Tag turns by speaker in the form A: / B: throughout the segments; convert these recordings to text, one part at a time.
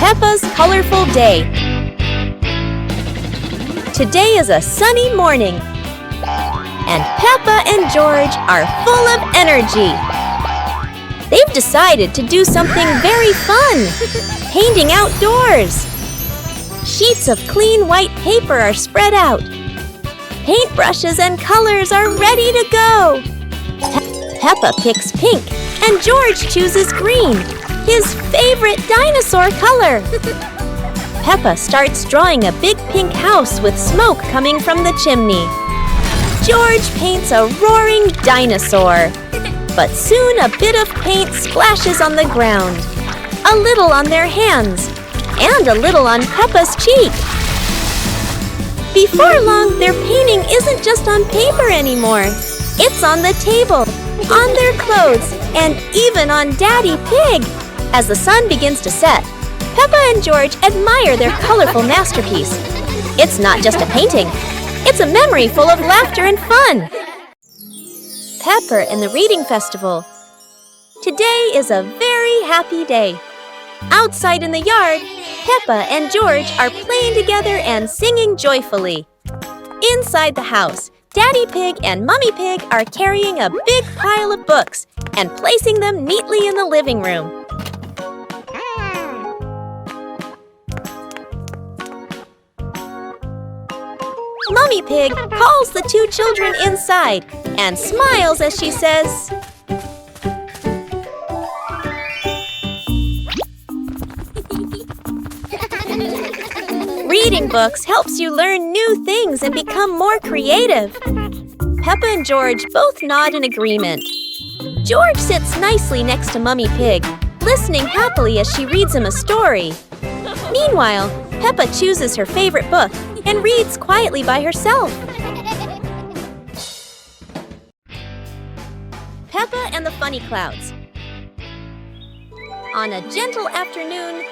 A: Peppa's colorful day. Today is a sunny morning, and Peppa and George are full of energy. They've decided to do something very fun, painting outdoors. Sheets of clean white paper are spread out. Paintbrushes and colors are ready to go. Peppa picks pink, and George chooses green, his favorite dinosaur color. Peppa starts drawing a big pink house with smoke coming from the chimney. George paints a roaring dinosaur. But soon a bit of paint splashes on the ground, a little on their hands, and a little on Peppa's cheek. Before long, their painting isn't just on paper anymore. It's on the table, on their clothes, and even on Daddy Pig. As the sun begins to set, Peppa and George admire their colorful masterpiece. It's not just a painting. It's a memory full of laughter and fun. Pepper and the Reading Festival. Today is a very happy day. Outside in the yard, Peppa and George are playing together and singing joyfully. Inside the house, Daddy Pig and Mummy Pig are carrying a big pile of books and placing them neatly in the living room. Mummy Pig calls the two children inside and smiles as she says, "Reading books helps you learn new things and become more creative." Peppa and George both nod in agreement. George sits nicely next to Mummy Pig, listening happily as she reads him a story. Meanwhile, Peppa chooses her favorite book and reads quietly by herself. Peppa and the Funny Clouds. On a gentle afternoon,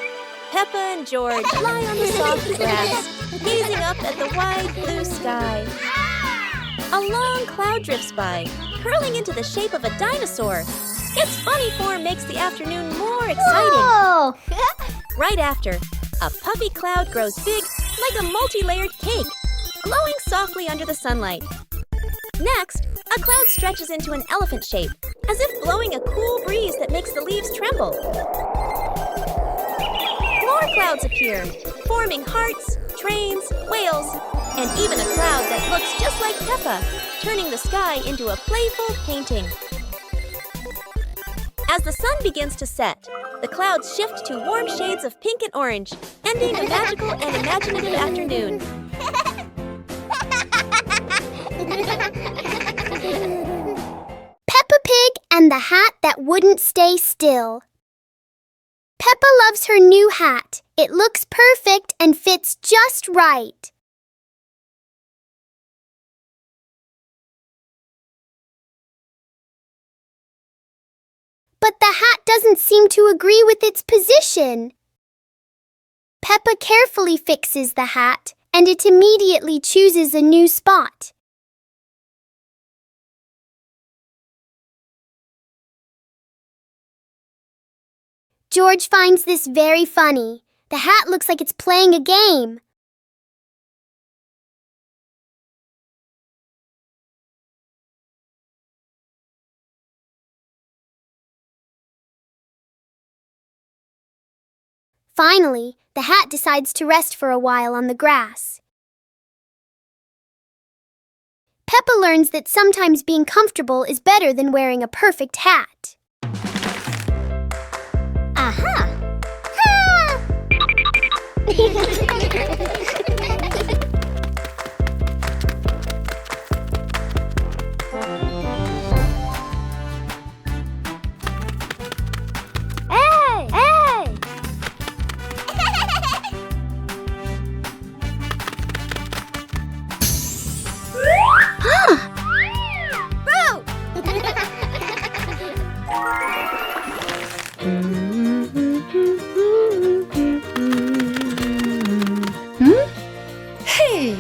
A: Peppa and George lie on the soft grass, gazing up at the wide blue sky. A long cloud drifts by, curling into the shape of a dinosaur. Its funny form makes the afternoon more exciting.
B: Whoa!
A: Right after, a puffy cloud grows big like a multi-layered cake, glowing softly under the sunlight. Next, a cloud stretches into an elephant shape, as if blowing a cool breeze that makes the leaves tremble. More clouds appear, forming hearts, trains, whales, and even a cloud that looks just like Peppa, turning the sky into a playful painting. As the sun begins to set, the clouds shift to warm shades of pink and orange, ending a magical and imaginative afternoon.
B: Peppa Pig and the Hat That Wouldn't Stay Still. Peppa loves her new hat. It looks perfect and fits just right. But the hat doesn't seem to agree with its position. Peppa carefully fixes the hat, and it immediately chooses a new spot. George finds this very funny. The hat looks like it's playing a game. Finally, the hat decides to rest for a while on the grass. Peppa learns that sometimes being comfortable is better than wearing a perfect hat. Aha! Ha! Hey! Hey! Boo!
C: Hey!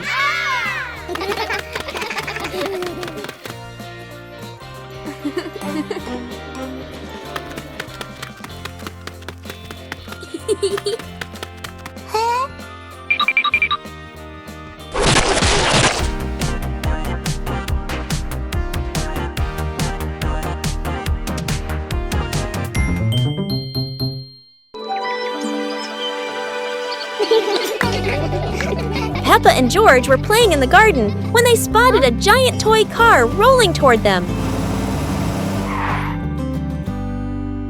A: Peppa and George were playing in the garden when they spotted a giant toy car rolling toward them.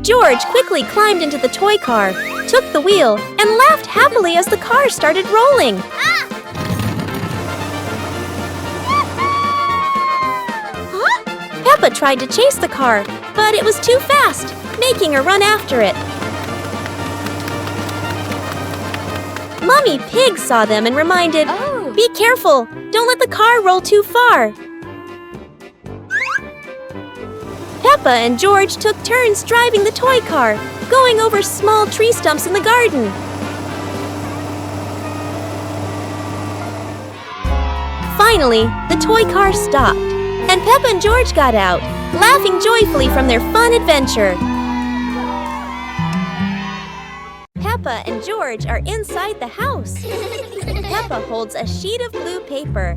A: George quickly climbed into the toy car, took the wheel, and laughed happily as the car started rolling. Peppa tried to chase the car, but it was too fast, making her run after it. Mummy Pig saw them and reminded, "Be careful, don't let the car roll too far." Peppa and George took turns driving the toy car, going over small tree stumps in the garden. Finally, the toy car stopped, and Peppa and George got out, laughing joyfully from their fun adventure. Peppa and George are inside the house. Peppa holds a sheet of blue paper.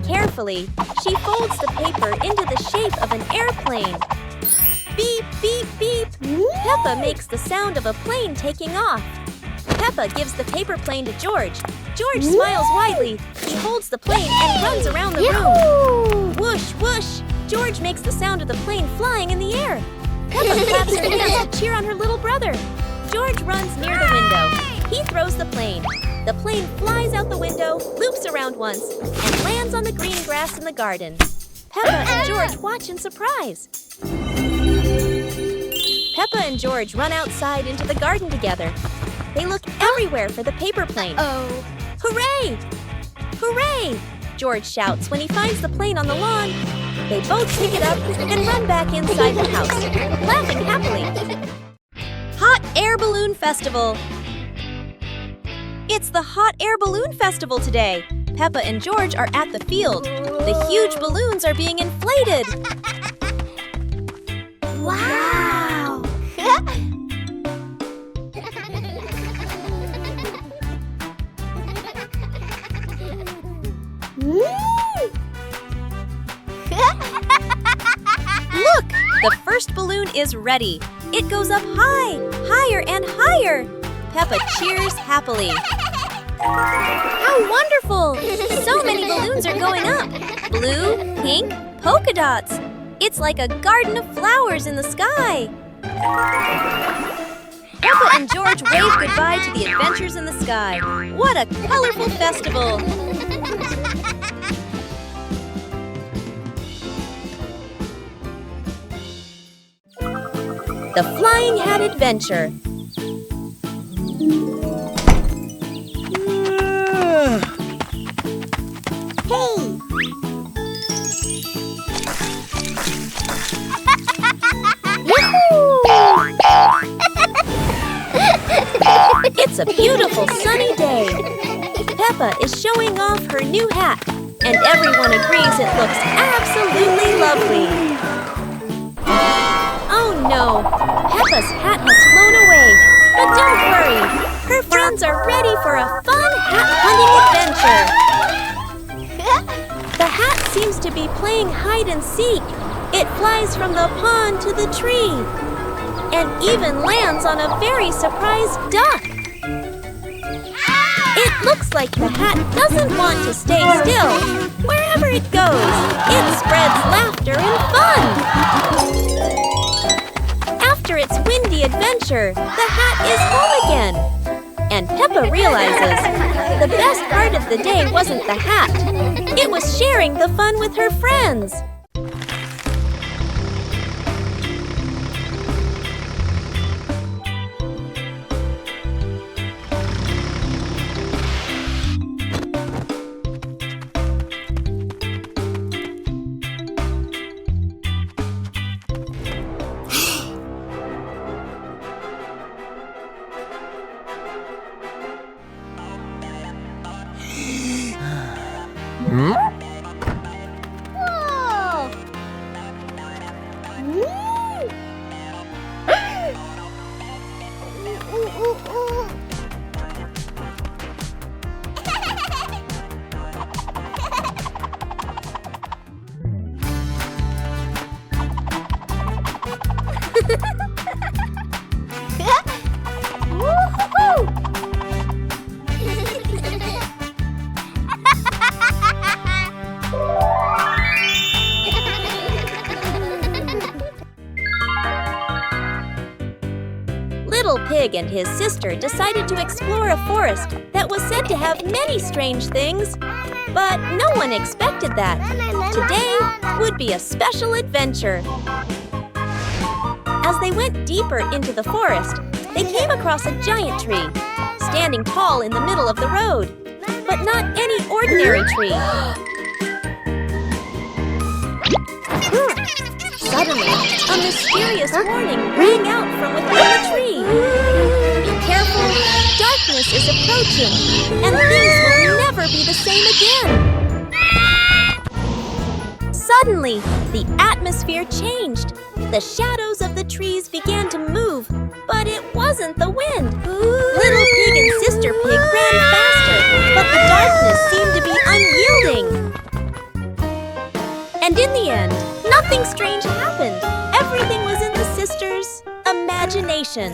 A: Carefully, she folds the paper into the shape of an airplane. Beep, beep, beep! Peppa makes the sound of a plane taking off. Peppa gives the paper plane to George. George smiles widely. He holds the plane and runs around the room. Whoosh, whoosh! George makes the sound of the plane flying in the air. Peppa claps her hands to cheer on her little brother. George runs near the window. He throws the plane. The plane flies out the window, loops around once, and lands on the green grass in the garden. Peppa and George watch in surprise. Peppa and George run outside into the garden together. They look everywhere for the paper plane. Hooray! Hooray! George shouts when he finds the plane on the lawn. They both pick it up and run back inside the house, laughing happily. Hot Air Balloon Festival! It's the Hot Air Balloon Festival today. Peppa and George are at the field. The huge balloons are being inflated.
B: Wow!
A: Look! The first balloon is ready. It goes up high, higher and higher. Peppa cheers happily. How wonderful! So many balloons are going up. Blue, pink, polka dots. It's like a garden of flowers in the sky. Peppa and George wave goodbye to the adventures in the sky. What a colorful festival! The Flying Hat Adventure. It's a beautiful sunny day. Peppa is showing off her new hat, and everyone agrees it looks absolutely lovely. Oh no, Peppa's hat has flown away. But don't worry, her friends are ready for a fun hat hunting adventure. The hat seems to be playing hide and seek. It flies from the pond to the tree, and even lands on a very surprised duck. It looks like the hat doesn't want to stay still. Wherever it goes, it spreads laughter and fun. After its windy adventure, the hat is home again. And Peppa realizes the best part of the day wasn't the hat. It was sharing the fun with her friends. his sister decided to explore a forest that was said to have many strange things. But no one expected that. Today would be a special adventure. As they went deeper into the forest, they came across a giant tree, standing tall in the middle of the road. But not any ordinary tree. Suddenly, a mysterious warning rang out from within the tree. Be careful, darkness is approaching, and things will never be the same again. Suddenly, the atmosphere changed. The shadows of the trees began to move, but it wasn't the wind. Little Pig and Sister Pig ran faster, but the darkness seemed to be unyielding. And in the end, nothing strange happened. Everything was in the sisters' imagination.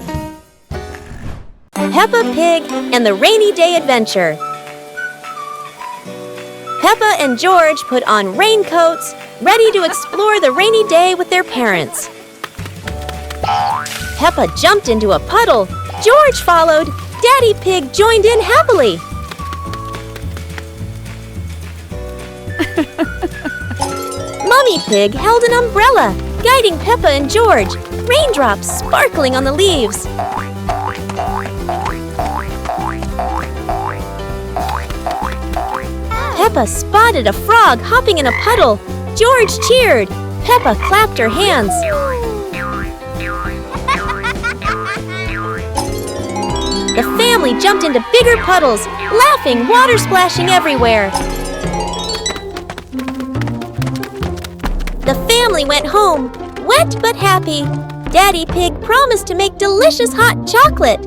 A: Peppa Pig and the Rainy Day Adventure. Peppa and George put on raincoats, ready to explore the rainy day with their parents. Peppa jumped into a puddle. George followed. Daddy Pig joined in happily. Mummy Pig held an umbrella, guiding Peppa and George, raindrops sparkling on the leaves. Peppa spotted a frog hopping in a puddle. George cheered. Peppa clapped her hands. The family jumped into bigger puddles, laughing, water splashing everywhere. The family went home, wet but happy. Daddy Pig promised to make delicious hot chocolate.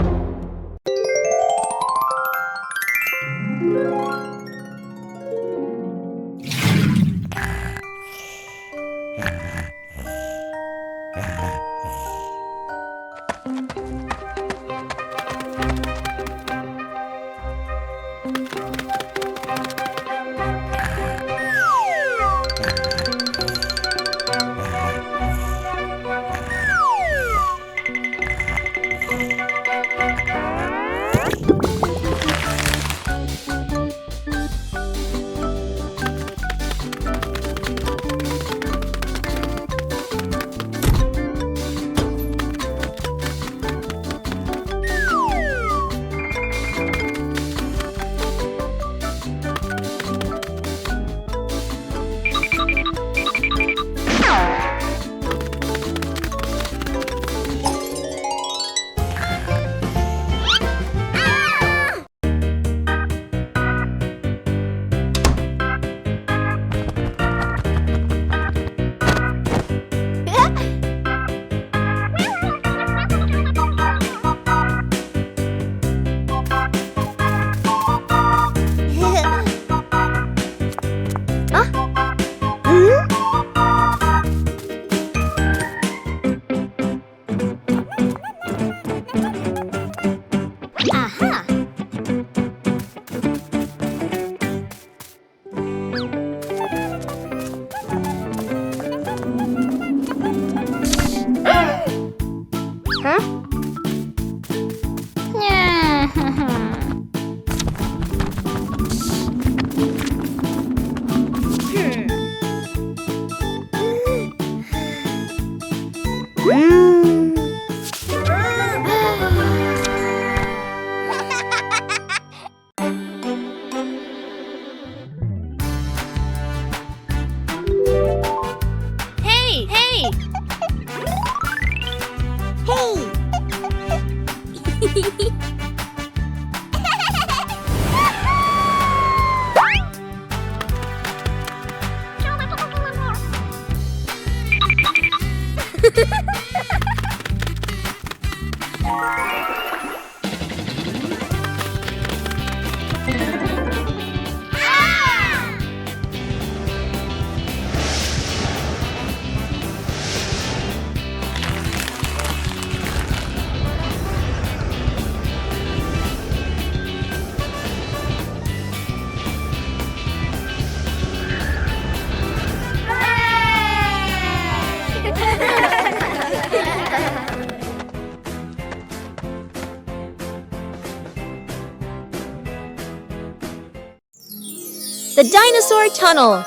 A: the dinosaur tunnel.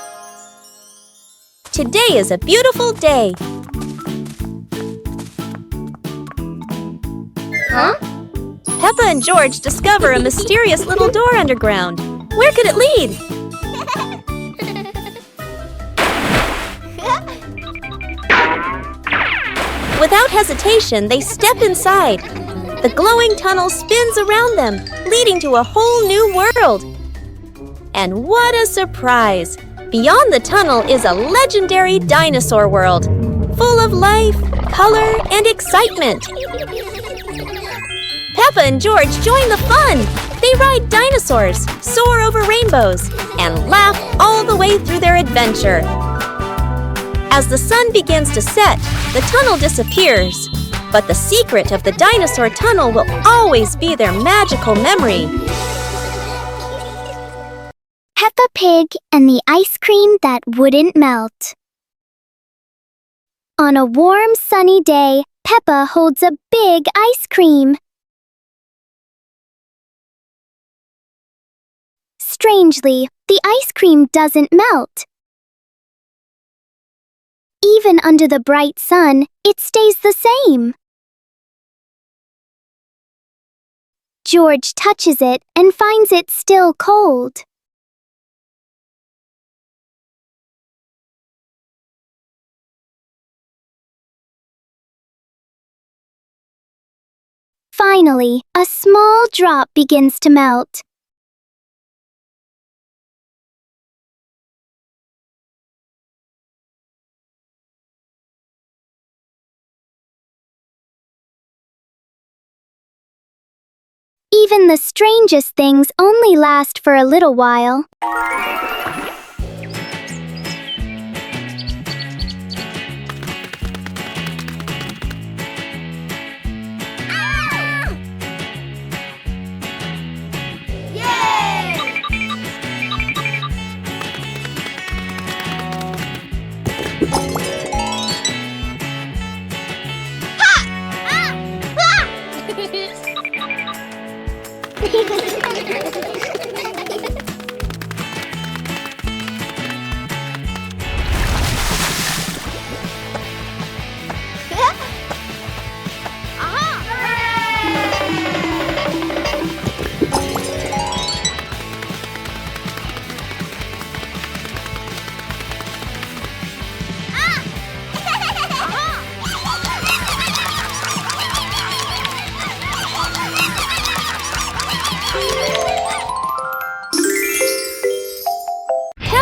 A: Today is a beautiful day.
B: Huh?
A: Peppa and George discover a mysterious little door underground. Where could it lead? Without hesitation, they step inside. The glowing tunnel spins around them, leading to a whole new world. And what a surprise! Beyond the tunnel is a legendary dinosaur world, full of life, color, and excitement. Peppa and George join the fun. They ride dinosaurs, soar over rainbows, and laugh all the way through their adventure. As the sun begins to set, the tunnel disappears. But the secret of the dinosaur tunnel will always be their magical memory.
B: Peppa Pig and the ice cream that wouldn't melt. On a warm, sunny day, Peppa holds a big ice cream. Strangely, the ice cream doesn't melt. Even under the bright sun, it stays the same. George touches it and finds it still cold. Finally, a small drop begins to melt. Even the strangest things only last for a little while.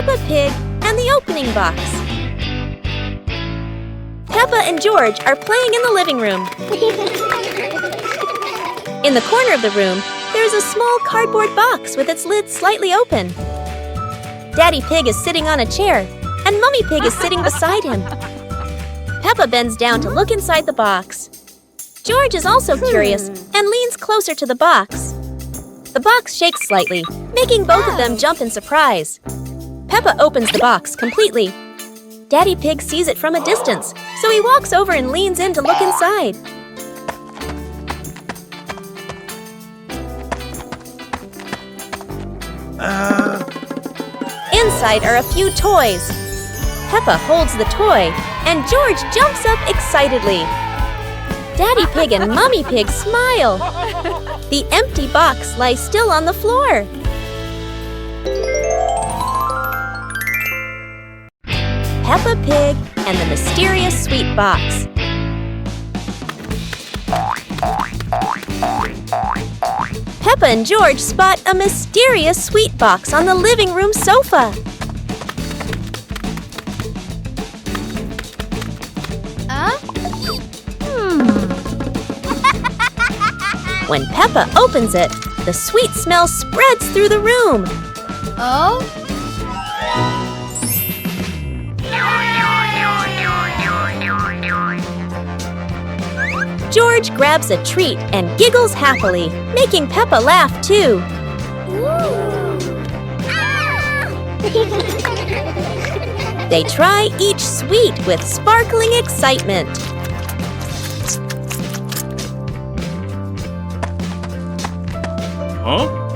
A: Peppa Pig and the opening box. Peppa and George are playing in the living room. In the corner of the room, there's a small cardboard box with its lid slightly open. Daddy Pig is sitting on a chair, and Mummy Pig is sitting beside him. Peppa bends down to look inside the box. George is also curious and leans closer to the box. The box shakes slightly, making both of them jump in surprise. Peppa opens the box completely. Daddy Pig sees it from a distance, so he walks over and leans in to look inside. Inside are a few toys. Peppa holds the toy, and George jumps up excitedly. Daddy Pig and Mummy Pig smile. The empty box lies still on the floor. Peppa Pig and the mysterious sweet box. Peppa and George spot a mysterious sweet box on the living room sofa. When Peppa opens it, the sweet smell spreads through the room. George grabs a treat and giggles happily, making Peppa laugh too. They try each sweet with sparkling excitement.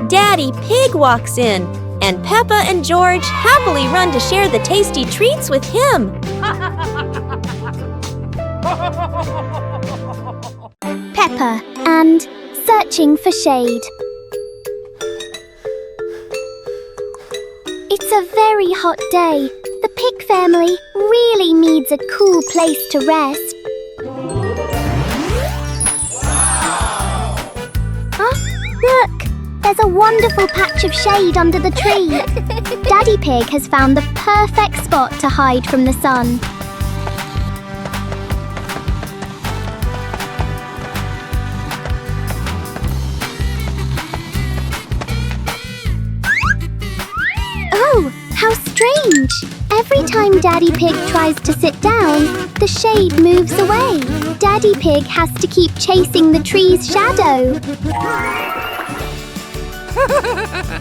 A: Daddy Pig walks in, And Peppa and George happily run to share the tasty treats with him.
B: Peppa and searching for shade. It's a very hot day. The pig family really needs a cool place to rest. Huh? Look! There's a wonderful patch of shade under the tree. Daddy Pig has found the perfect spot to hide from the sun. Oh, how strange! Every time Daddy Pig tries to sit down, the shade moves away. Daddy Pig has to keep chasing the tree's shadow.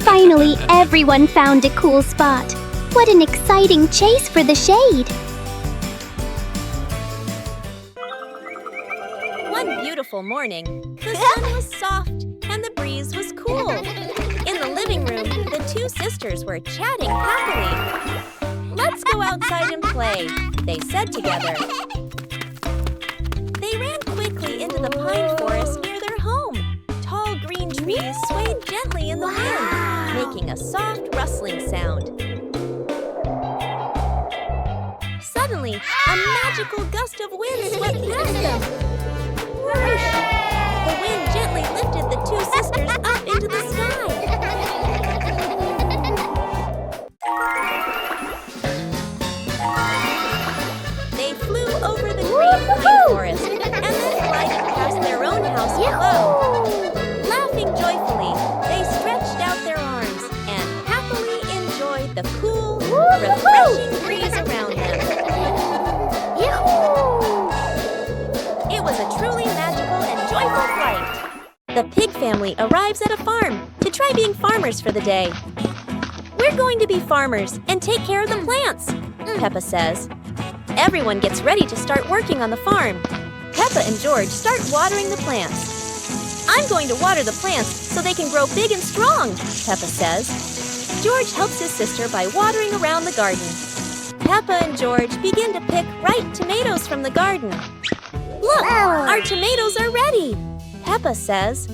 B: Finally, everyone found a cool spot. What an exciting chase for the shade!
A: One beautiful morning, the sun was soft and the breeze was cool. In the living room, the two sisters were chatting happily. "Let's go outside and play," they said together. They ran quickly into the pine forest near their home. Tall green trees swayed gently in the wind, making a soft rustling sound. Suddenly, a magical gust of wind swept past them. Whoosh! The wind gently lifted the two sisters up into the sky. They flew over the green pine forest and then glided past their own house below. Laughing joyfully, they stretched out their arms and happily enjoyed the cool, refreshing breeze around them. It was a truly magical and joyful flight. The pig family arrives at a farm to try being farmers for the day. "We're going to be farmers and take care of the plants," Peppa says. Everyone gets ready to start working on the farm. Peppa and George start watering the plants. "I'm going to water the plants so they can grow big and strong," Peppa says. George helps his sister by watering around the garden. Peppa and George begin to pick ripe tomatoes from the garden. "Look, our tomatoes are ready," Peppa says.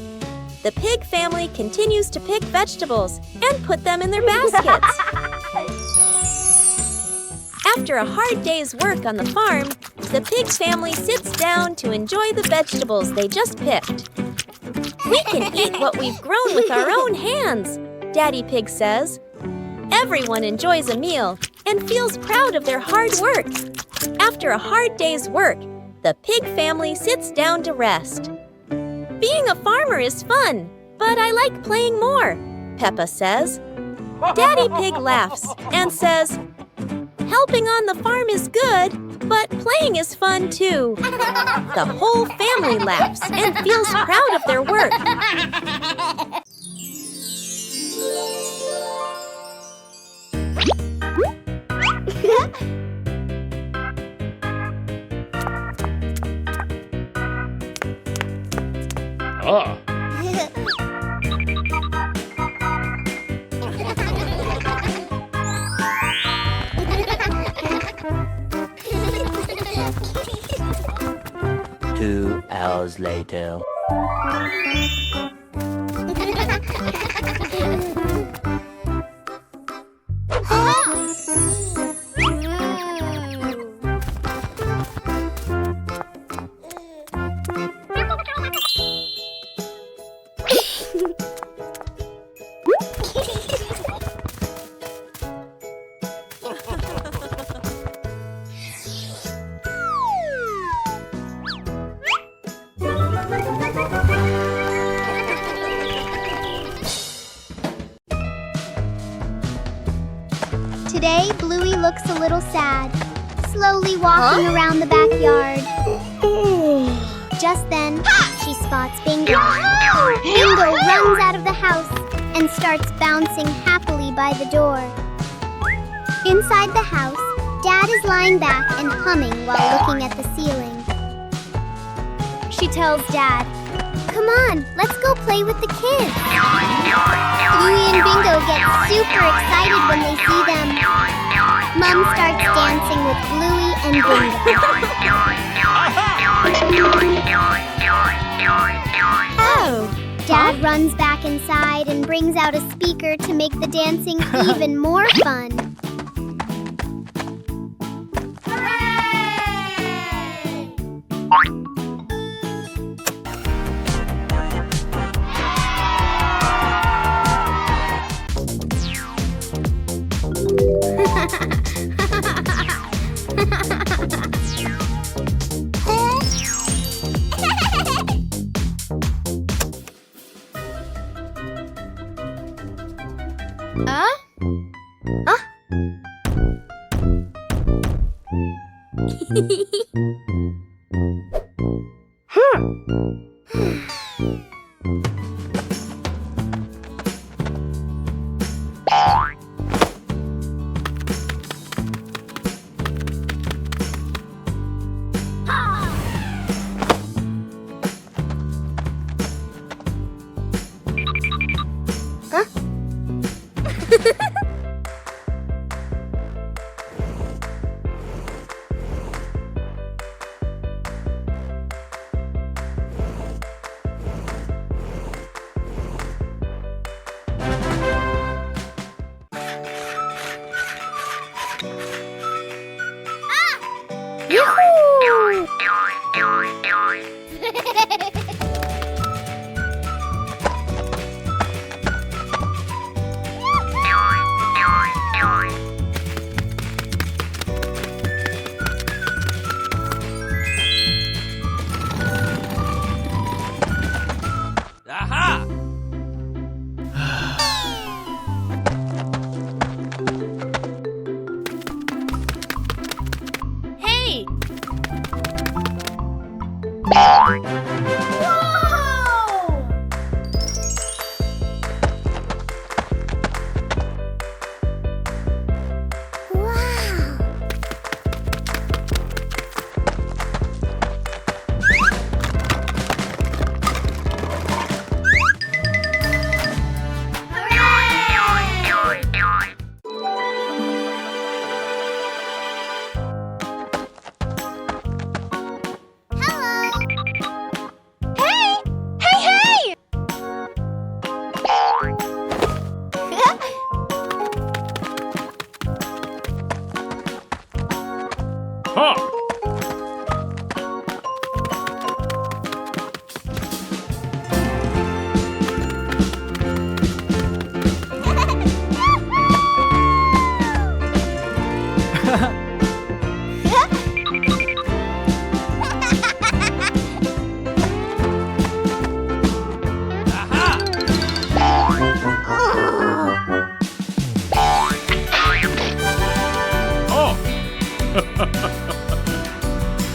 A: The pig family continues to pick vegetables and put them in their baskets. After a hard day's work on the farm, the pig family sits down to enjoy the vegetables they just picked. "We can eat what we've grown with our own hands," Daddy Pig says. Everyone enjoys a meal and feels proud of their hard work. After a hard day's work, the pig family sits down to rest. "Being a farmer is fun, but I like playing more," Peppa says. Daddy Pig laughs and says, "Helping on the farm is good, but playing is fun too." The whole family laughs and feels proud of their work.
C: Ah.
D: 2 hours later.
B: Today, Bluey looks a little sad, slowly walking around the backyard. Just then, she spots Bingo. Bingo runs out of the house and starts bouncing happily by the door. Inside the house, Dad is lying back and humming while looking at the ceiling. She tells Dad, "Come on, let's go play with the kids." Bluey and Bingo get super excited when they see them. Mom starts dancing with Bluey and Bingo.
A: Oh!
B: Dad runs back inside and brings out a speaker to make the dancing even more fun.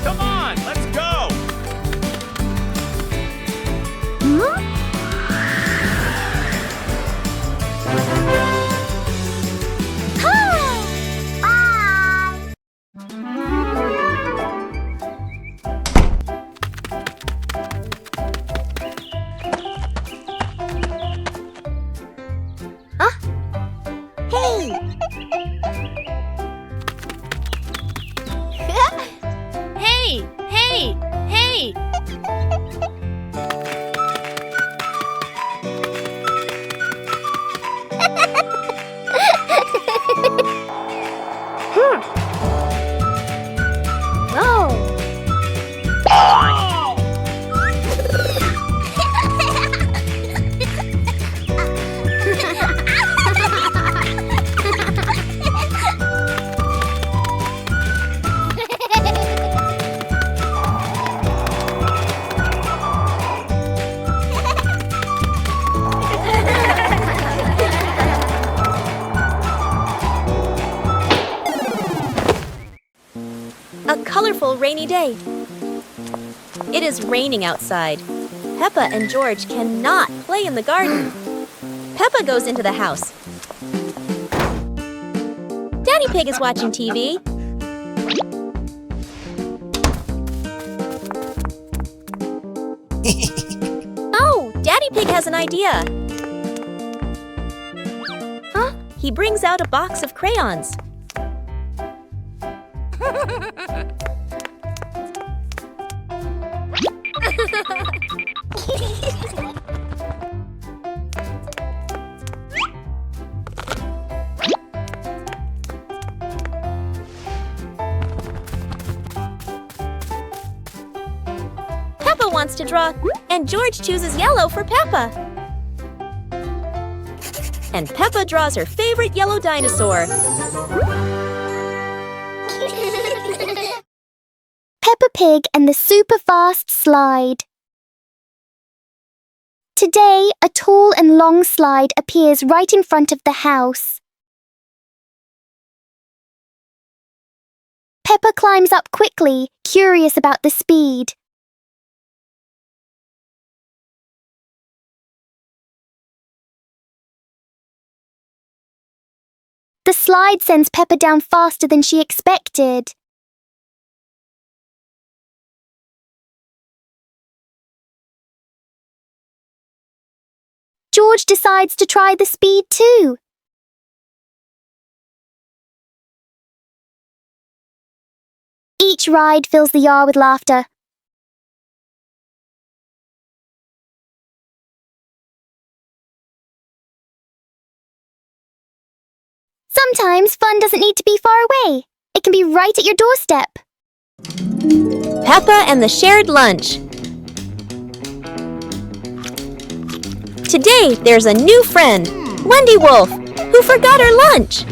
C: Come on, let's go!
A: A colorful rainy day. It is raining outside. Peppa and George cannot play in the garden. Peppa goes into the house. Daddy Pig is watching TV. Oh, Daddy Pig has an idea. he brings out a box of crayons. Peppa wants to draw, and George chooses yellow for Peppa. And Peppa draws her favorite yellow dinosaur.
B: Peppa Pig and the super fast slide. Today, a tall and long slide appears right in front of the house. Peppa climbs up quickly, curious about the speed. The slide sends Peppa down faster than she expected. George decides to try the speed too. Each ride fills the yard with laughter. Sometimes fun doesn't need to be far away. It can be right at your doorstep.
A: Peppa and the shared lunch. Today, there's a new friend, Wendy Wolf, who forgot her lunch.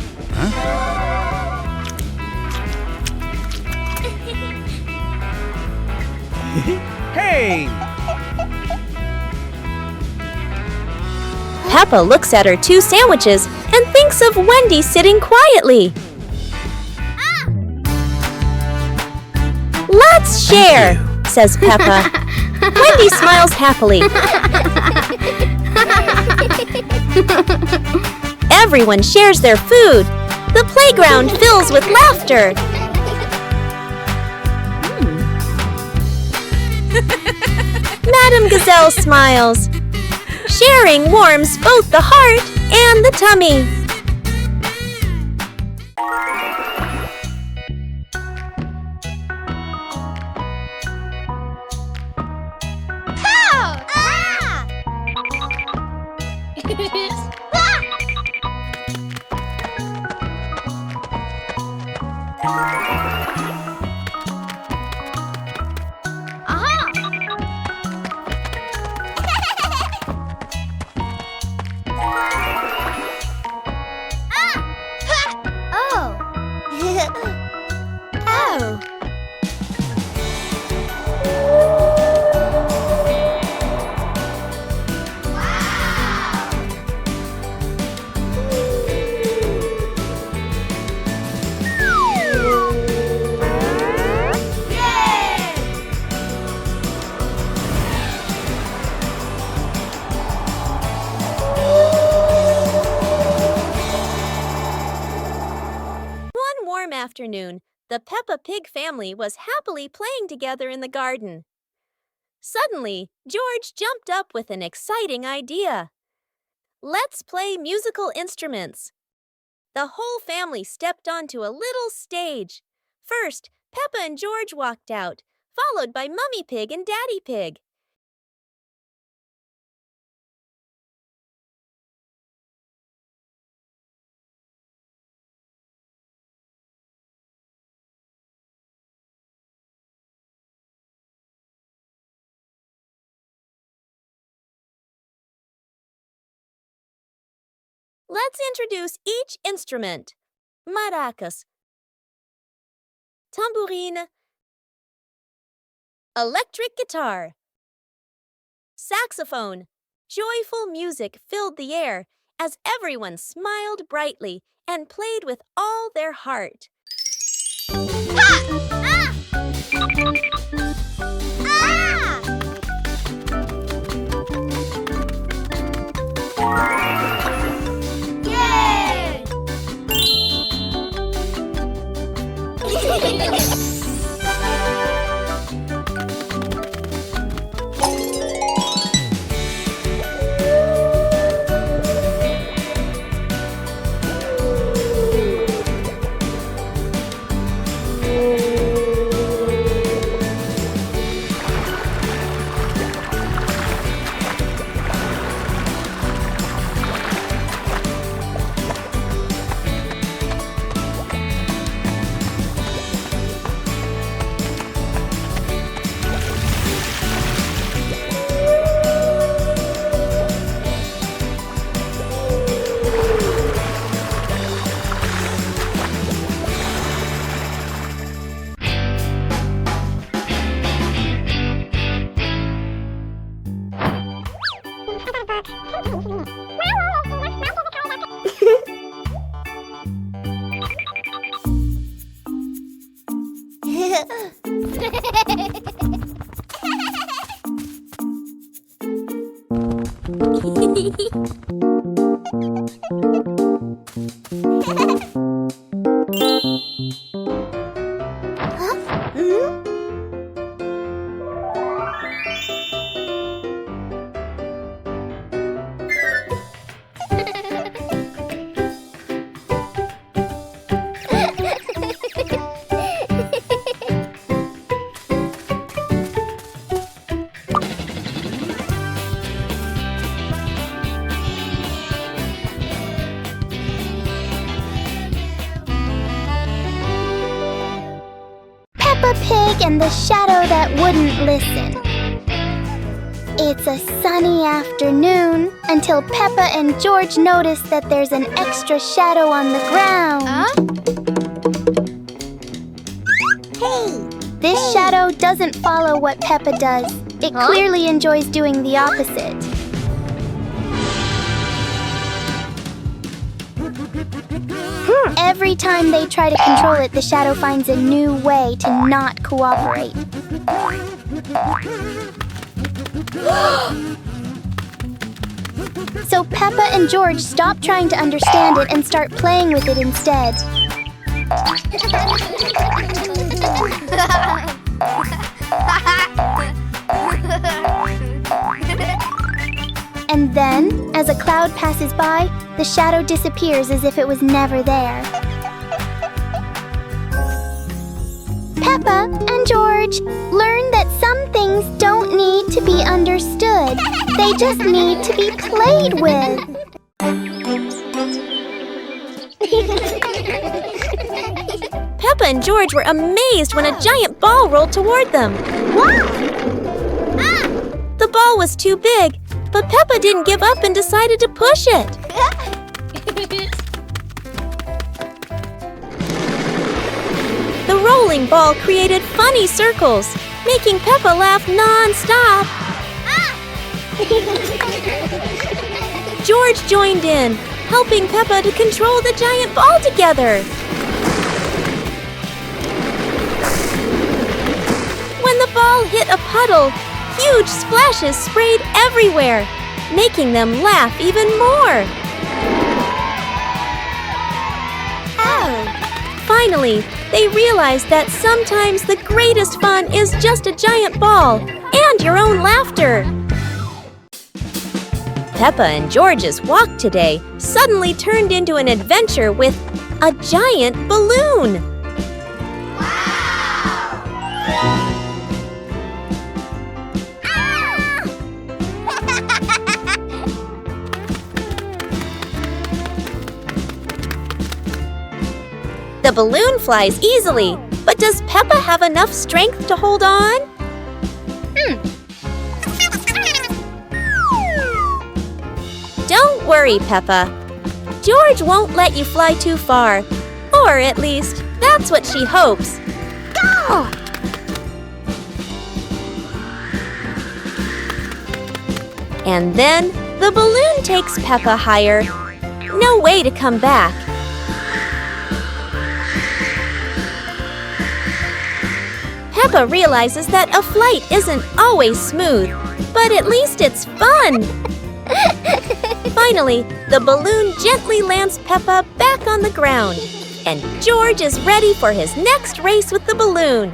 C: Hey!
A: Peppa looks at her 2 sandwiches and thinks of Wendy sitting quietly. Let's share, says Peppa. Wendy smiles happily. Everyone shares their food. The playground fills with laughter. Madame Gazelle smiles. Sharing warms both the heart and the tummy. Afternoon, the Peppa Pig family was happily playing together in the garden. Suddenly, George jumped up with an exciting idea. Let's play musical instruments. The whole family stepped onto a little stage. First, Peppa and George walked out, followed by Mummy Pig and Daddy Pig. Let's introduce each instrument. Maracas, tambourine, electric guitar, saxophone. Joyful music filled the air as everyone smiled brightly and played with all their heart.
B: Peppa Pig and the shadow that wouldn't listen. It's a sunny afternoon until Peppa and George notice that there's an extra shadow on the ground. Hey! This shadow doesn't follow what Peppa does. It clearly enjoys doing the opposite. Every time they try to control it, the shadow finds a new way to not cooperate. So Peppa and George stop trying to understand it and start playing with it instead. And then, as a cloud passes by, the shadow disappears as if it was never there. Peppa and George learn that some things don't need to be understood. They just need to be played with.
A: Peppa and George were amazed when a giant ball rolled toward them. The ball was too big, but Peppa didn't give up and decided to push it. The rolling ball created funny circles, making Peppa laugh non-stop. George joined in, helping Peppa to control the giant ball together. When the ball hit a puddle, huge splashes sprayed everywhere, making them laugh even more. Finally, they realized that sometimes the greatest fun is just a giant ball and your own laughter. Peppa and George's walk today suddenly turned into an adventure with a giant balloon. The balloon flies easily, but does Peppa have enough strength to hold on? Don't worry, Peppa. George won't let you fly too far, or at least, that's what she hopes. Go! And then, the balloon takes Peppa higher. No way to come back. Peppa realizes that a flight isn't always smooth, but at least it's fun. Finally, the balloon gently lands Peppa back on the ground, and George is ready for his next race with the balloon.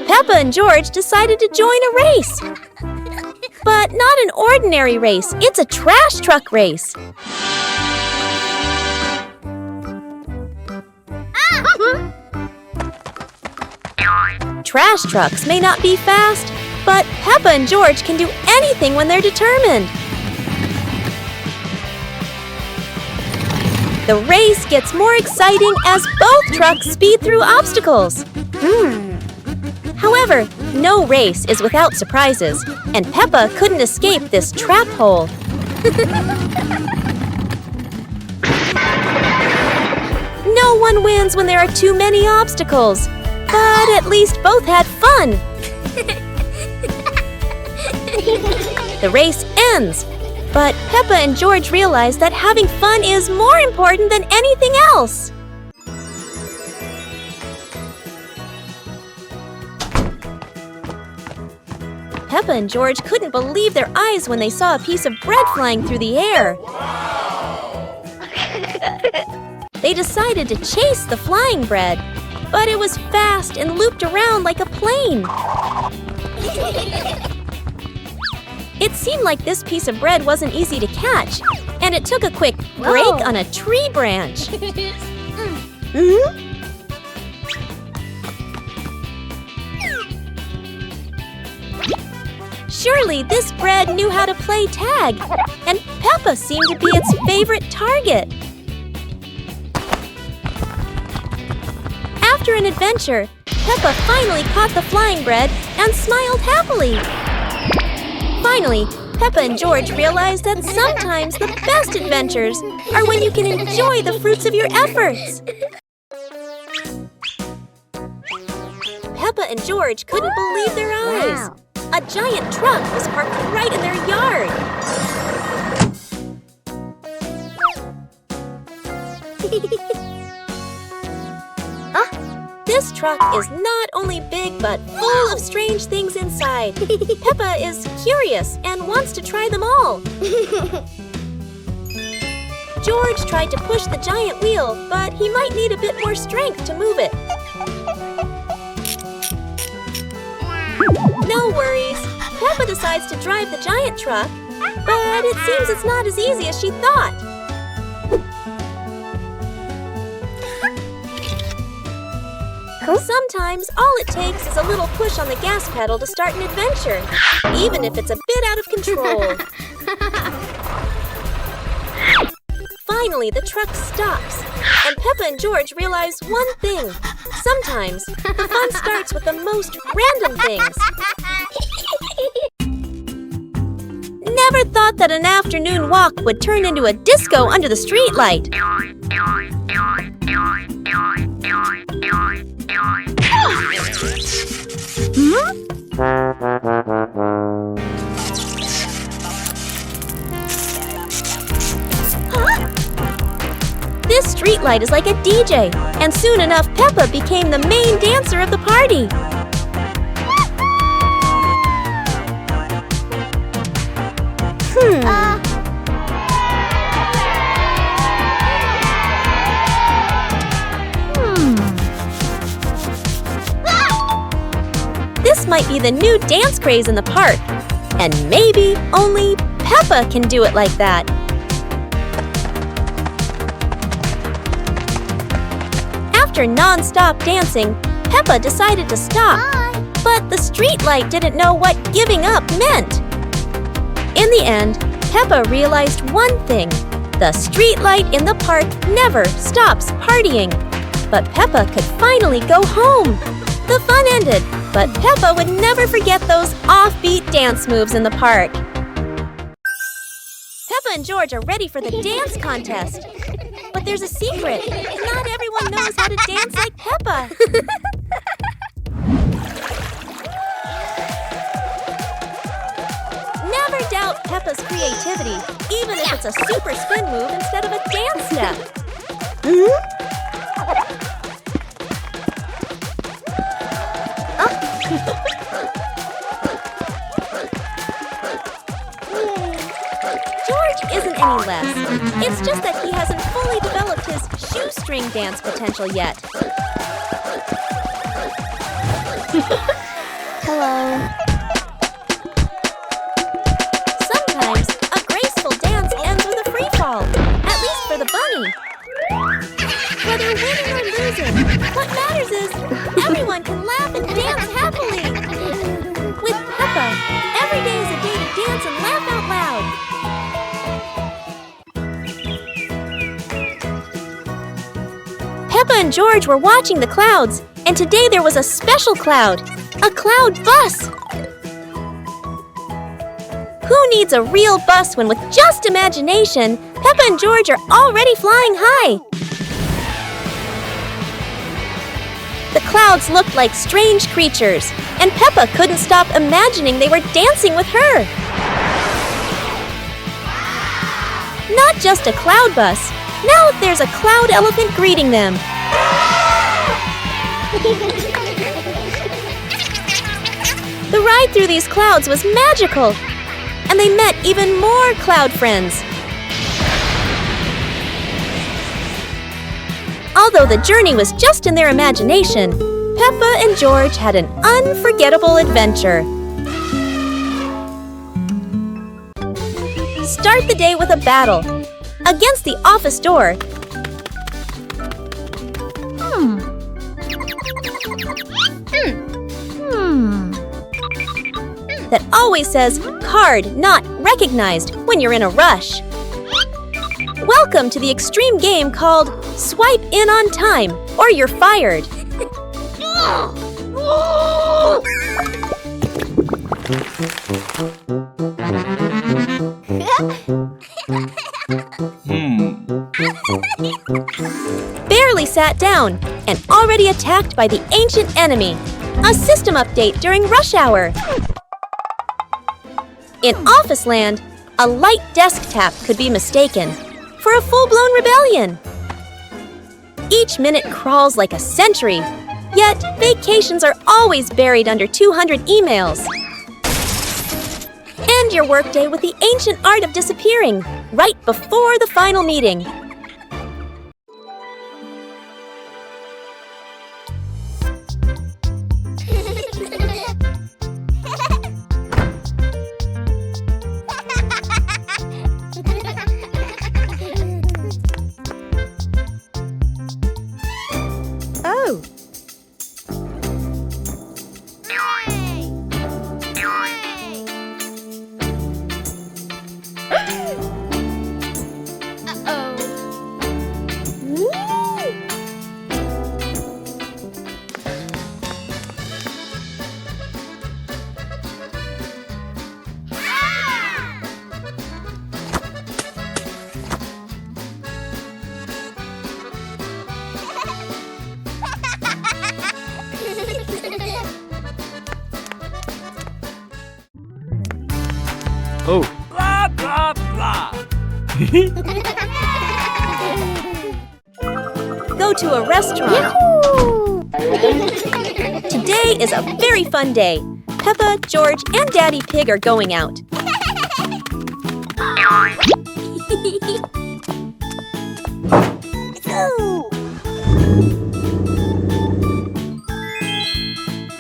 A: Peppa and George decided to join a race. But not an ordinary race, it's a trash truck race. Trash trucks may not be fast, but Peppa and George can do anything when they're determined. The race gets more exciting as both trucks speed through obstacles. However, no race is without surprises, and Peppa couldn't escape this trap hole. No one wins when there are too many obstacles. But at least both had fun. The race ends, but Peppa and George realize that having fun is more important than anything else. Peppa and George couldn't believe their eyes when they saw a piece of bread flying through the air. They decided to chase the flying bread, but it was fast and looped around like a plane. It seemed like this piece of bread wasn't easy to catch, and it took a quick break on a tree branch. Surely this bread knew how to play tag, and Peppa seemed to be its favorite target. After an adventure, Peppa finally caught the flying bread and smiled happily. Finally, Peppa and George realized that sometimes the best adventures are when you can enjoy the fruits of your efforts. Peppa and George couldn't believe their eyes. A giant truck was parked right in their yard. This truck is not only big but full of strange things inside. Peppa is curious and wants to try them all. George tried to push the giant wheel, but he might need a bit more strength to move it. No worries. Peppa decides to drive the giant truck, but it seems it's not as easy as she thought. Sometimes all it takes is a little push on the gas pedal to start an adventure, even if it's a bit out of control. Finally, the truck stops, and Peppa and George realize one thing. Sometimes the fun starts with the most random things. Never thought that an afternoon walk would turn into a disco under the streetlight. This streetlight is like a DJ, and soon enough Peppa became the main dancer of the party. This might be the new dance craze in the park, and maybe only Peppa can do it like that. After non-stop dancing, Peppa decided to stop. But the streetlight didn't know what giving up meant. In the end, Peppa realized one thing. The streetlight in the park never stops partying. But Peppa could finally go home. The fun ended, but Peppa would never forget those offbeat dance moves in the park. Peppa and George are ready for the dance contest. But there's a secret. Not everyone knows how to dance like Peppa. Never doubt Peppa's creativity, even if it's a super spin move instead of a dance step. George isn't any less. It's just that he hasn't fully developed his shoestring dance potential yet.
B: Hello.
A: Sometimes a graceful dance ends with a free fall, at least for the bunny. Whether winning or losing, what matters is everyone can laugh and dance happily. With Peppa, every day is a day to dance and laugh out loud. Peppa and George were watching the clouds, and today there was a special cloud, a cloud bus. Who needs a real bus when with just imagination, Peppa and George are already flying high? The clouds looked like strange creatures, and Peppa couldn't stop imagining they were dancing with her. Not just a cloud bus. Now there's a cloud elephant greeting them. The ride through these clouds was magical, and they met even more cloud friends. Although the journey was just in their imagination, Peppa and George had an unforgettable adventure. Start the day with a battle. Against the office door. That always says, card not recognized when you're in a rush. Welcome to the extreme game called Swipe In on Time or You're Fired. Barely sat down and already attacked by the ancient enemy. A system update during rush hour. In Office Land, a light desk tap could be mistaken for a full-blown rebellion. Each minute crawls like a century, yet vacations are always buried under 200 emails. End your workday with the ancient art of disappearing right before the final meeting. Oh.
C: Oh. Blah, blah, blah.
A: Go to a restaurant. Today is a very fun day. Peppa, George, and Daddy Pig are going out.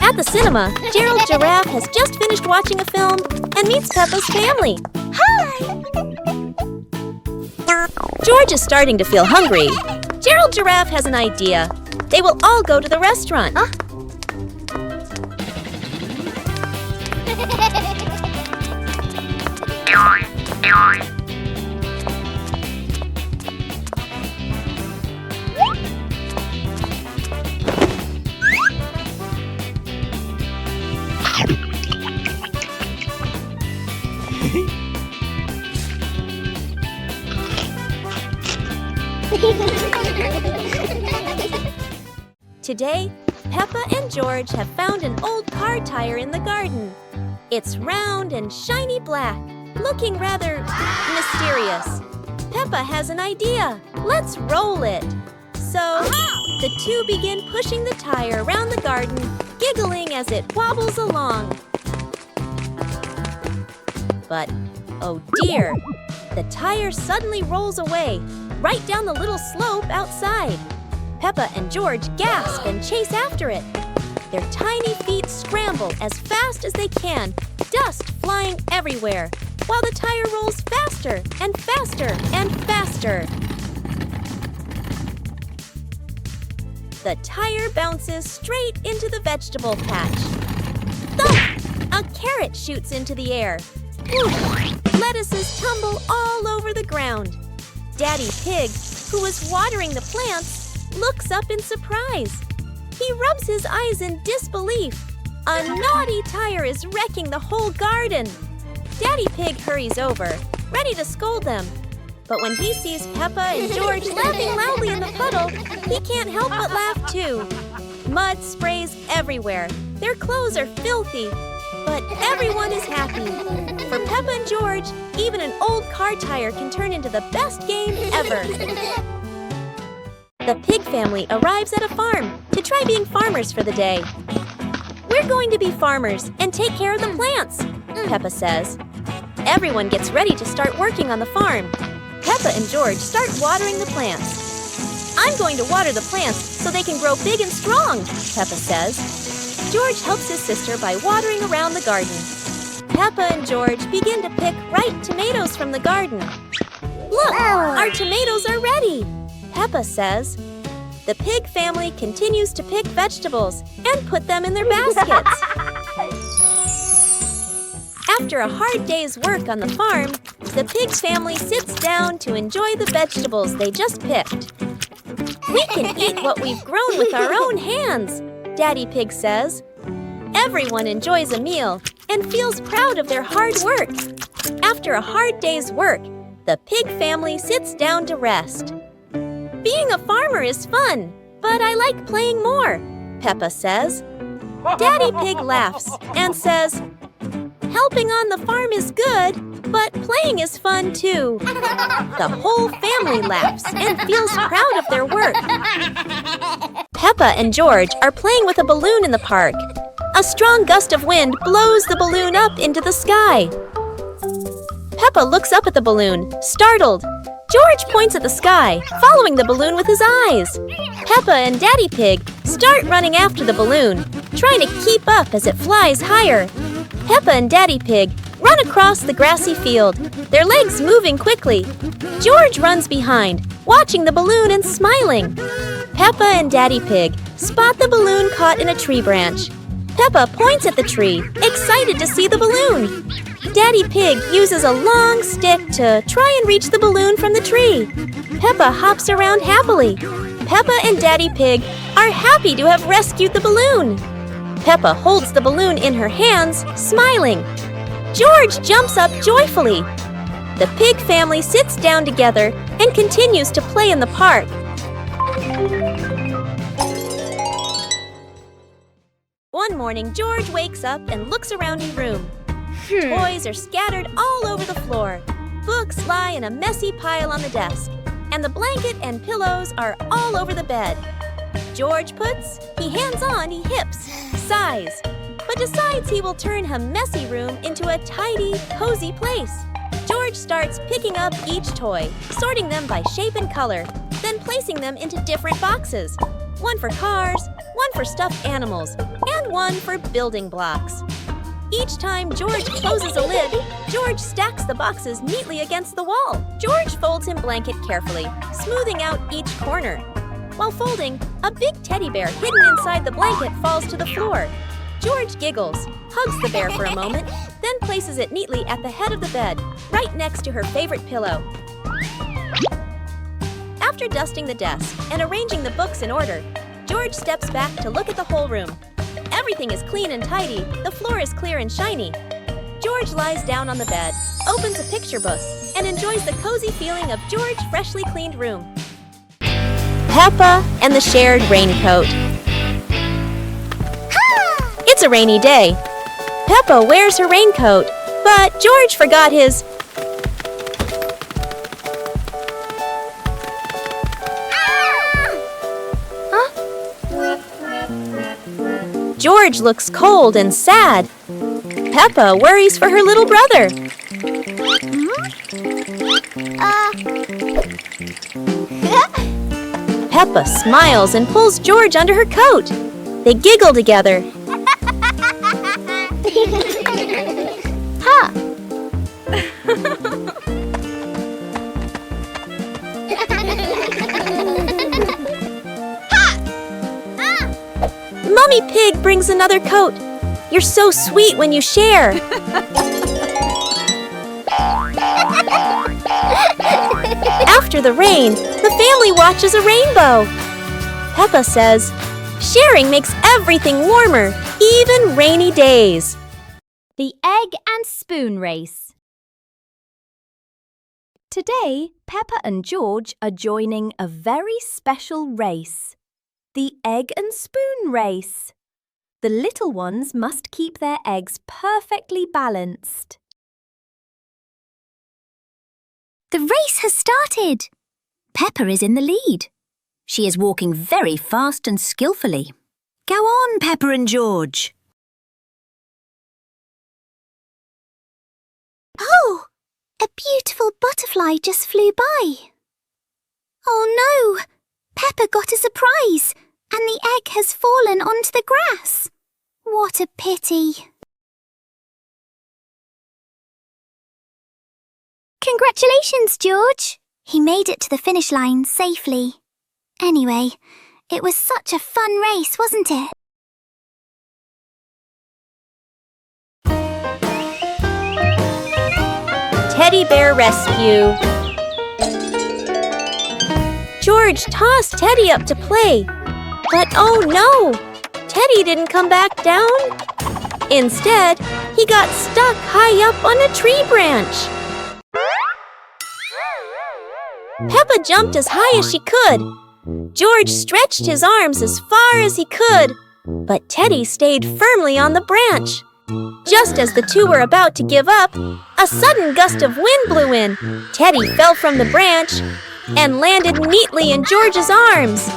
A: At the cinema, Gerald Giraffe has just finished watching a film and meets Peppa's family. Hi! George is starting to feel hungry. Gerald Giraffe has an idea. They will all go to the restaurant. Today, Peppa and George have found an old car tire in the garden. It's round and shiny black, looking rather mysterious. Peppa has an idea. Let's roll it. So, the two begin pushing the tire around the garden, giggling as it wobbles along. But, oh dear, the tire suddenly rolls away, right down the little slope outside. Peppa and George gasp and chase after it. Their tiny feet scramble as fast as they can, dust flying everywhere, while the tire rolls faster and faster and faster. The tire bounces straight into the vegetable patch. Thump! A carrot shoots into the air. Whoosh! Lettuces tumble all over the ground. Daddy Pig, who was watering the plants, looks up in surprise. He rubs his eyes in disbelief. A naughty tire is wrecking the whole garden. Daddy Pig hurries over, ready to scold them. But when he sees Peppa and George laughing loudly in the puddle, he can't help but laugh too. Mud sprays everywhere. Their clothes are filthy. But everyone is happy. For Peppa and George, even an old car tire can turn into the best game ever. The pig family arrives at a farm to try being farmers for the day. We're going to be farmers and take care of the plants, Peppa says. Everyone gets ready to start working on the farm. Peppa and George start watering the plants. I'm going to water the plants so they can grow big and strong, Peppa says. George helps his sister by watering around the garden. Peppa and George begin to pick ripe tomatoes from the garden. Look, our tomatoes are ready, Peppa says. The pig family continues to pick vegetables and put them in their baskets. After a hard day's work on the farm, the pig family sits down to enjoy the vegetables they just picked. We can eat what we've grown with our own hands, Daddy Pig says. Everyone enjoys a meal and feels proud of their hard work. After a hard day's work, the pig family sits down to rest. Being a farmer is fun, but I like playing more, Peppa says. Daddy Pig laughs and says, helping on the farm is good, but playing is fun too. The whole family laughs and feels proud of their work. Peppa and George are playing with a balloon in the park. A strong gust of wind blows the balloon up into the sky. Peppa looks up at the balloon, startled. George points at the sky, following the balloon with his eyes. Peppa and Daddy Pig start running after the balloon, trying to keep up as it flies higher. Peppa and Daddy Pig run across the grassy field, their legs moving quickly. George runs behind, watching the balloon and smiling. Peppa and Daddy Pig spot the balloon caught in a tree branch. Peppa points at the tree, excited to see the balloon. Daddy Pig uses a long stick to try and reach the balloon from the tree. Peppa hops around happily. Peppa and Daddy Pig are happy to have rescued the balloon. Peppa holds the balloon in her hands, smiling. George jumps up joyfully. The pig family sits down together and continues to play in the park. One morning, George wakes up and looks around his room. Toys are scattered all over the floor. Books lie in a messy pile on the desk. And the blanket and pillows are all over the bed. George puts, he hands on, he hips, sighs, but decides he will turn a messy room into a tidy, cozy place. George starts picking up each toy, sorting them by shape and color, then placing them into different boxes. One for cars, one for stuffed animals, and one for building blocks. Each time George closes a lid, George stacks the boxes neatly against the wall. George folds his blanket carefully, smoothing out each corner. While folding, a big teddy bear hidden inside the blanket falls to the floor. George giggles, hugs the bear for a moment, then places it neatly at the head of the bed, right next to her favorite pillow. After dusting the desk and arranging the books in order, George steps back to look at the whole room. Everything is clean and tidy, the floor is clear and shiny. George lies down on the bed, opens a picture book, and enjoys the cozy feeling of George's freshly cleaned room. Peppa and the shared raincoat. It's a rainy day. Peppa wears her raincoat, but George forgot his. George looks cold and sad. Peppa worries for her little brother. Peppa smiles and pulls George under her coat. They giggle together. Ha! Mummy Pig brings another coat. You're so sweet when you share. After the rain, the family watches a rainbow. Peppa says, sharing makes everything warmer, even rainy days.
E: The egg and spoon race. Today, Peppa and George are joining a very special race. The egg and spoon race. The little ones must keep their eggs perfectly balanced.
F: The race has started. Peppa is in the lead. She is walking very fast and skillfully. Go on, Peppa and George. Oh, a beautiful butterfly just flew by. Oh no! Peppa got a surprise, and the egg has fallen onto the grass. What a pity. Congratulations, George! He made it to the finish line safely. Anyway, it was such a fun race, wasn't it?
A: Teddy Bear Rescue. George tossed Teddy up to play. But oh no! Teddy didn't come back down. Instead, he got stuck high up on a tree branch. Peppa jumped as high as she could. George stretched his arms as far as he could, but Teddy stayed firmly on the branch. Just as the two were about to give up, a sudden gust of wind blew in. Teddy fell from the branch and landed neatly in George's arms.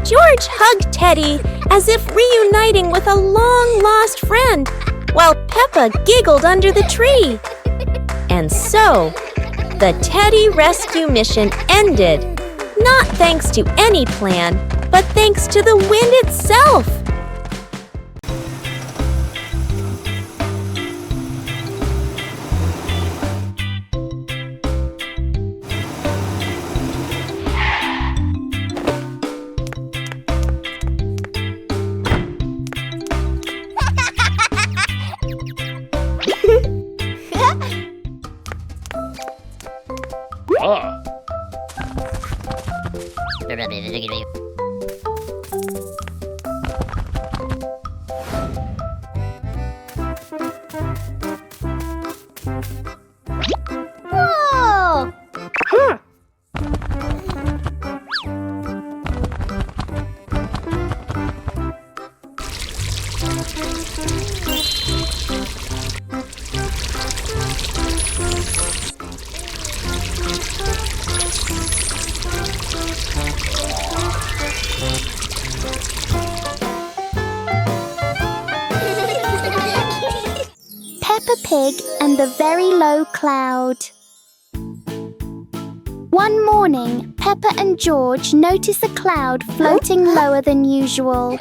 A: George hugged Teddy as if reuniting with a long-lost friend, while Peppa giggled under the tree. And so, the Teddy rescue mission ended, not thanks to any plan, but thanks to the wind itself.
C: Ah.
B: Whoa! Peppa Pig and the Very Low Cloud. One morning, Peppa and George notice a cloud floating lower than usual.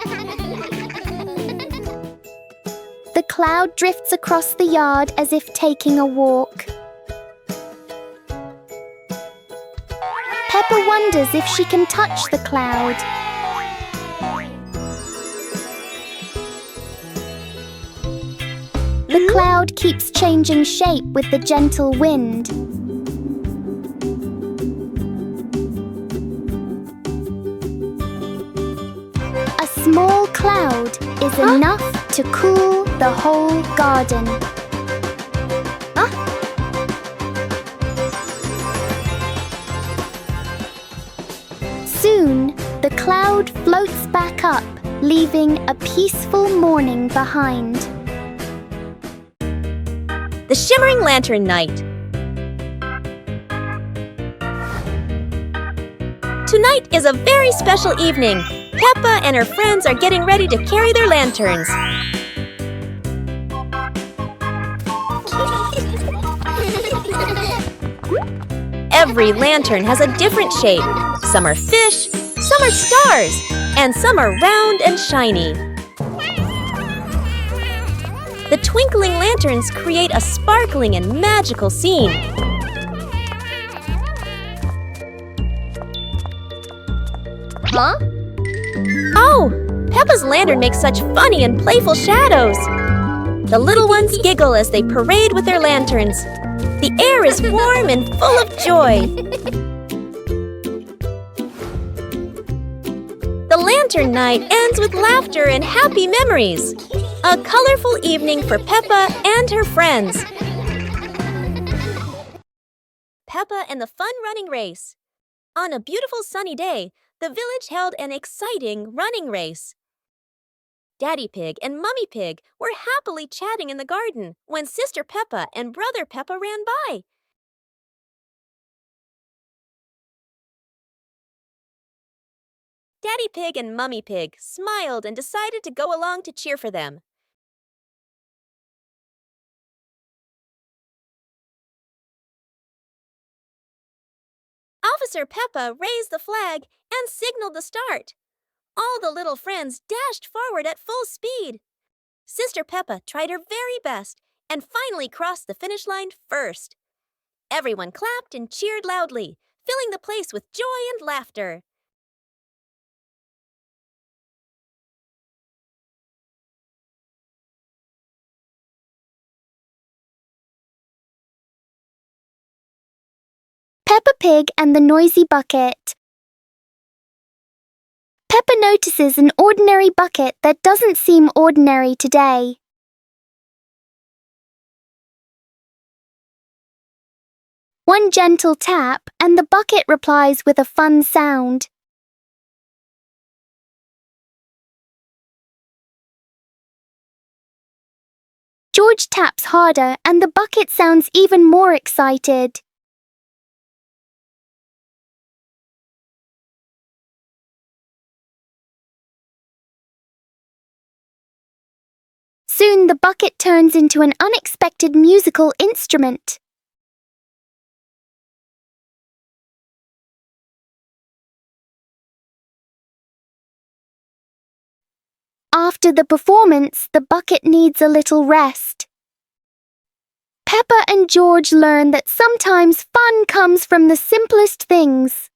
B: The cloud drifts across the yard as if taking a walk. Peppa wonders if she can touch the cloud. The cloud keeps changing shape with the gentle wind. A small cloud is enough to cool the whole garden. Soon, the cloud floats back up, leaving a peaceful morning behind.
A: The Shimmering Lantern Night. Tonight is a very special evening. Peppa and her friends are getting ready to carry their lanterns. Every lantern has a different shape. Some are fish, some are stars, and some are round and shiny. The twinkling lanterns create a sparkling and magical scene. Oh, Peppa's lantern makes such funny and playful shadows. The little ones giggle as they parade with their lanterns. The air is warm and full of joy. The lantern night ends with laughter and happy memories. A colorful evening for Peppa and her friends. Peppa and the Fun Running Race. On a beautiful sunny day, the village held an exciting running race. Daddy Pig and Mummy Pig were happily chatting in the garden when Sister Peppa and Brother Peppa ran by. Daddy Pig and Mummy Pig smiled and decided to go along to cheer for them. Officer Peppa raised the flag and signaled the start. All the little friends dashed forward at full speed. Sister Peppa tried her very best and finally crossed the finish line first. Everyone clapped and cheered loudly, filling the place with joy and laughter.
B: Peppa Pig and the Noisy Bucket. Peppa notices an ordinary bucket that doesn't seem ordinary today. One gentle tap, and the bucket replies with a fun sound. George taps harder, and the bucket sounds even more excited. Soon the bucket turns into an unexpected musical instrument. After the performance, the bucket needs a little rest. Peppa and George learn that sometimes fun comes from the simplest things.